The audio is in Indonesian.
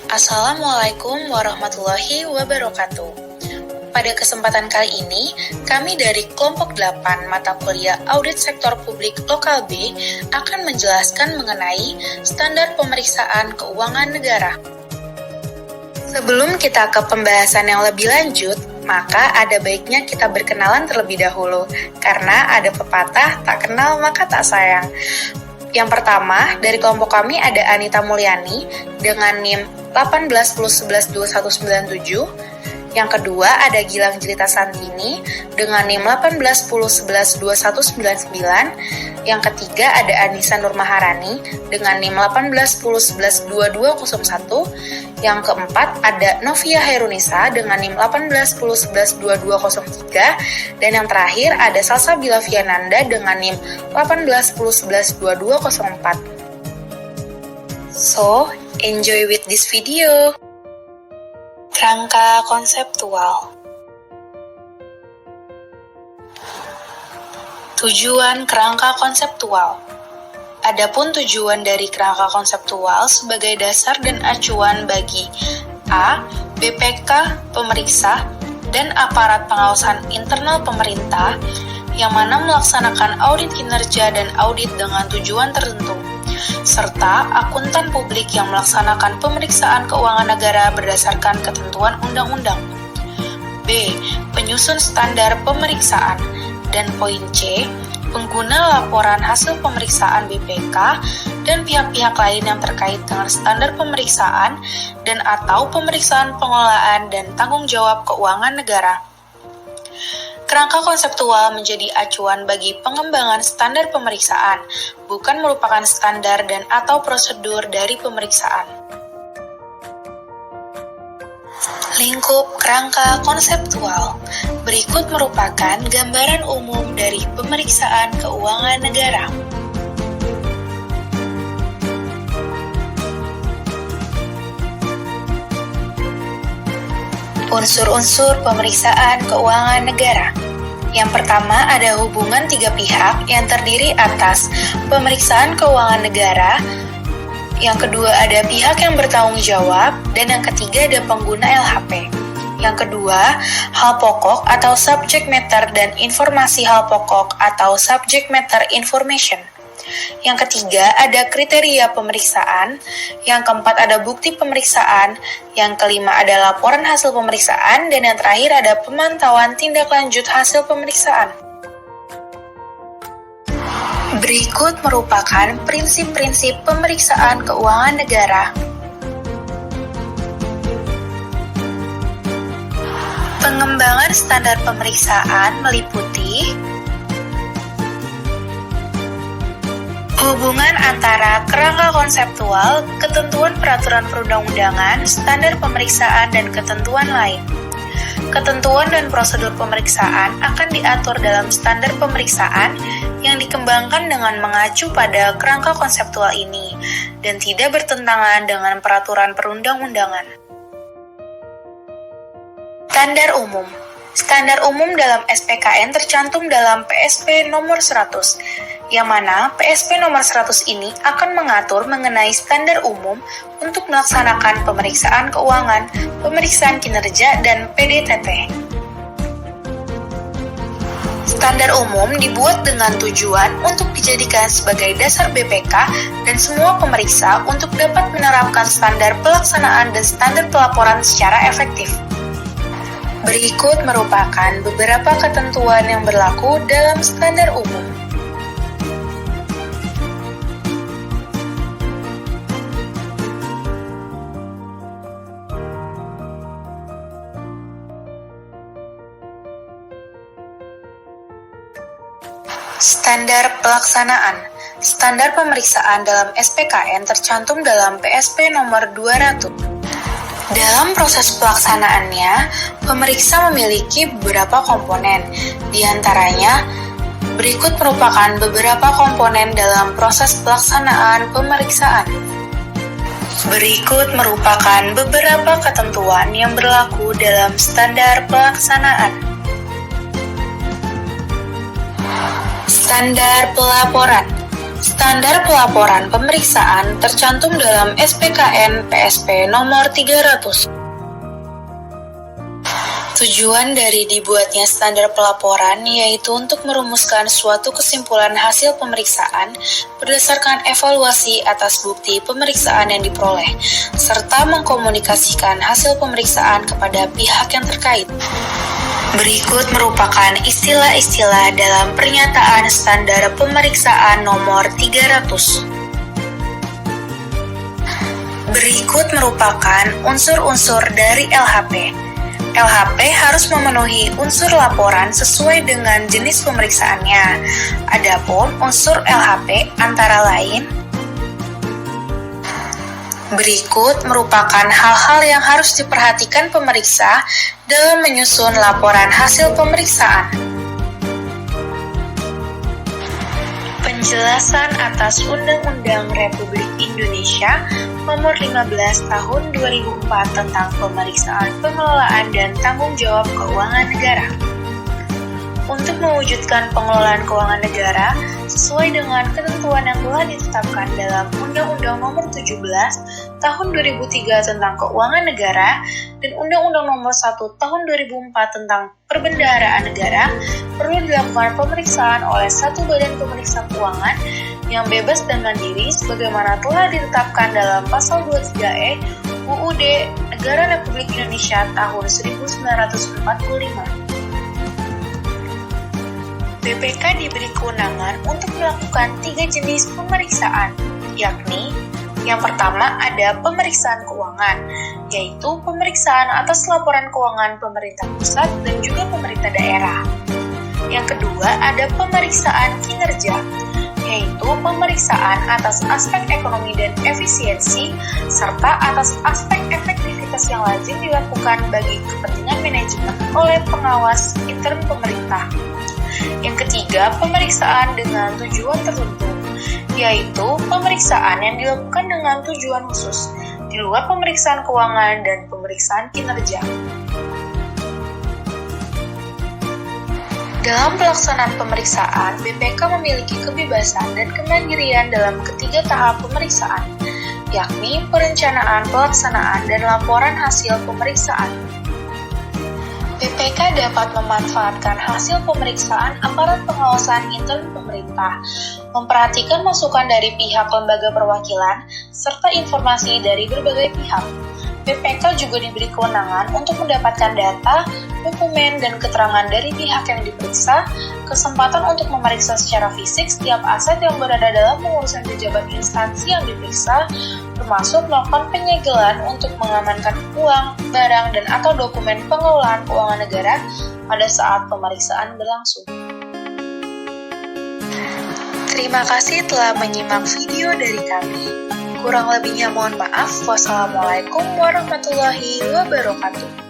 Assalamualaikum warahmatullahi wabarakatuh. Pada kesempatan kali ini, kami dari kelompok 8 mata kuliah Audit Sektor Publik Lokal B akan menjelaskan mengenai standar pemeriksaan keuangan negara. Sebelum kita ke pembahasan yang lebih lanjut, maka ada baiknya kita berkenalan terlebih dahulu, karena ada pepatah tak kenal maka tak sayang. Yang pertama, dari kelompok kami ada Anita Mulyani dengan NIM 1810112197. Yang kedua ada Gilang Jelita Santini dengan NIM 1810112199. Yang ketiga ada Anissa Nur Maharani dengan NIM 1810112201. Yang keempat ada Novia Herunisa dengan NIM 1810112203. Dan yang terakhir ada Salsa Bilaviananda dengan NIM 1810112204. So, enjoy with this video. Kerangka konseptual. Tujuan kerangka konseptual. Adapun tujuan dari kerangka konseptual sebagai dasar dan acuan bagi A. BPK, pemeriksa, dan aparat pengawasan internal pemerintah yang mana melaksanakan audit kinerja dan audit dengan tujuan tertentu, serta akuntan publik yang melaksanakan pemeriksaan keuangan negara berdasarkan ketentuan undang-undang. B. Penyusun standar pemeriksaan. Dan poin C. Pengguna laporan hasil pemeriksaan BPK dan pihak-pihak lain yang terkait dengan standar pemeriksaan dan atau pemeriksaan pengelolaan dan tanggung jawab keuangan negara. Kerangka konseptual menjadi acuan bagi pengembangan standar pemeriksaan, bukan merupakan standar dan atau prosedur dari pemeriksaan. Lingkup kerangka konseptual. Berikut merupakan gambaran umum dari pemeriksaan keuangan negara. Unsur-unsur pemeriksaan keuangan negara. Yang pertama ada hubungan tiga pihak yang terdiri atas pemeriksaan keuangan negara. Yang kedua ada pihak yang bertanggung jawab. Dan yang ketiga ada pengguna LHP. Yang kedua, hal pokok atau subject matter dan informasi hal pokok atau subject matter information. Yang ketiga, ada kriteria pemeriksaan. Yang keempat, ada bukti pemeriksaan. Yang kelima, ada laporan hasil pemeriksaan. Dan yang terakhir, ada pemantauan tindak lanjut hasil pemeriksaan. Berikut merupakan prinsip-prinsip pemeriksaan keuangan negara. Pengembangan standar pemeriksaan meliputi hubungan antara kerangka konseptual, ketentuan peraturan perundang-undangan, standar pemeriksaan, dan ketentuan lain. Ketentuan dan prosedur pemeriksaan akan diatur dalam standar pemeriksaan yang dikembangkan dengan mengacu pada kerangka konseptual ini dan tidak bertentangan dengan peraturan perundang-undangan. Standar umum. Standar umum dalam SPKN tercantum dalam PSP nomor 100, yang mana PSP nomor 100 ini akan mengatur mengenai standar umum untuk melaksanakan pemeriksaan keuangan, pemeriksaan kinerja, dan PDTT. Standar umum dibuat dengan tujuan untuk dijadikan sebagai dasar BPK dan semua pemeriksa untuk dapat menerapkan standar pelaksanaan dan standar pelaporan secara efektif. Berikut merupakan beberapa ketentuan yang berlaku dalam standar umum. Standar pelaksanaan. Standar pemeriksaan dalam SPKN tercantum dalam PSP nomor 200. Dalam proses pelaksanaannya, pemeriksa memiliki beberapa komponen. Di antaranya, berikut merupakan beberapa komponen dalam proses pelaksanaan pemeriksaan. Berikut merupakan beberapa ketentuan yang berlaku dalam standar pelaksanaan. Standar pelaporan. Standar pelaporan pemeriksaan tercantum dalam SPKN PSP nomor 300. Tujuan dari dibuatnya standar pelaporan yaitu untuk merumuskan suatu kesimpulan hasil pemeriksaan berdasarkan evaluasi atas bukti pemeriksaan yang diperoleh, serta mengkomunikasikan hasil pemeriksaan kepada pihak yang terkait. Berikut merupakan istilah-istilah dalam pernyataan standar pemeriksaan nomor 300. Berikut merupakan unsur-unsur dari LHP. LHP harus memenuhi unsur laporan sesuai dengan jenis pemeriksaannya. Adapun unsur LHP antara lain berikut merupakan hal-hal yang harus diperhatikan pemeriksa dalam menyusun laporan hasil pemeriksaan. Penjelasan atas Undang-Undang Republik Indonesia Nomor 15 Tahun 2004 tentang Pemeriksaan Pengelolaan dan Tanggung Jawab Keuangan Negara. Untuk mewujudkan pengelolaan keuangan negara sesuai dengan ketentuan yang telah ditetapkan dalam Undang-Undang Nomor 17 Tahun 2003 tentang Keuangan Negara dan Undang-Undang Nomor 1 Tahun 2004 tentang Perbendaharaan Negara, perlu dilakukan pemeriksaan oleh satu badan pemeriksa keuangan yang bebas dan mandiri sebagaimana telah ditetapkan dalam Pasal 23E UUD Negara Republik Indonesia tahun 1945. BPK diberi kewenangan untuk melakukan 3 jenis pemeriksaan, yakni yang pertama ada pemeriksaan keuangan, yaitu pemeriksaan atas laporan keuangan pemerintah pusat dan juga pemerintah daerah. Yang kedua ada pemeriksaan kinerja, yaitu pemeriksaan atas aspek ekonomi dan efisiensi, serta atas aspek efektivitas yang lazim dilakukan bagi kepentingan manajemen oleh pengawas intern pemerintah. Yang ketiga, pemeriksaan dengan tujuan tertentu, yaitu pemeriksaan yang dilakukan dengan tujuan khusus, di luar pemeriksaan keuangan dan pemeriksaan kinerja. Dalam pelaksanaan pemeriksaan, BPK memiliki kebebasan dan kemandirian dalam ketiga tahap pemeriksaan, yakni perencanaan, pelaksanaan, dan laporan hasil pemeriksaan. BPK dapat memanfaatkan hasil pemeriksaan aparat pengawasan intern pemerintah, memperhatikan masukan dari pihak lembaga perwakilan, serta informasi dari berbagai pihak. BPK juga diberi kewenangan untuk mendapatkan data, dokumen, dan keterangan dari pihak yang diperiksa, kesempatan untuk memeriksa secara fisik setiap aset yang berada dalam pengurusan pejabat instansi yang diperiksa, termasuk melakukan penyegelan untuk mengamankan uang, barang, dan atau dokumen pengelolaan keuangan negara pada saat pemeriksaan berlangsung. Terima kasih telah menyimak video dari kami. Kurang lebihnya mohon maaf. Wassalamualaikum warahmatullahi wabarakatuh.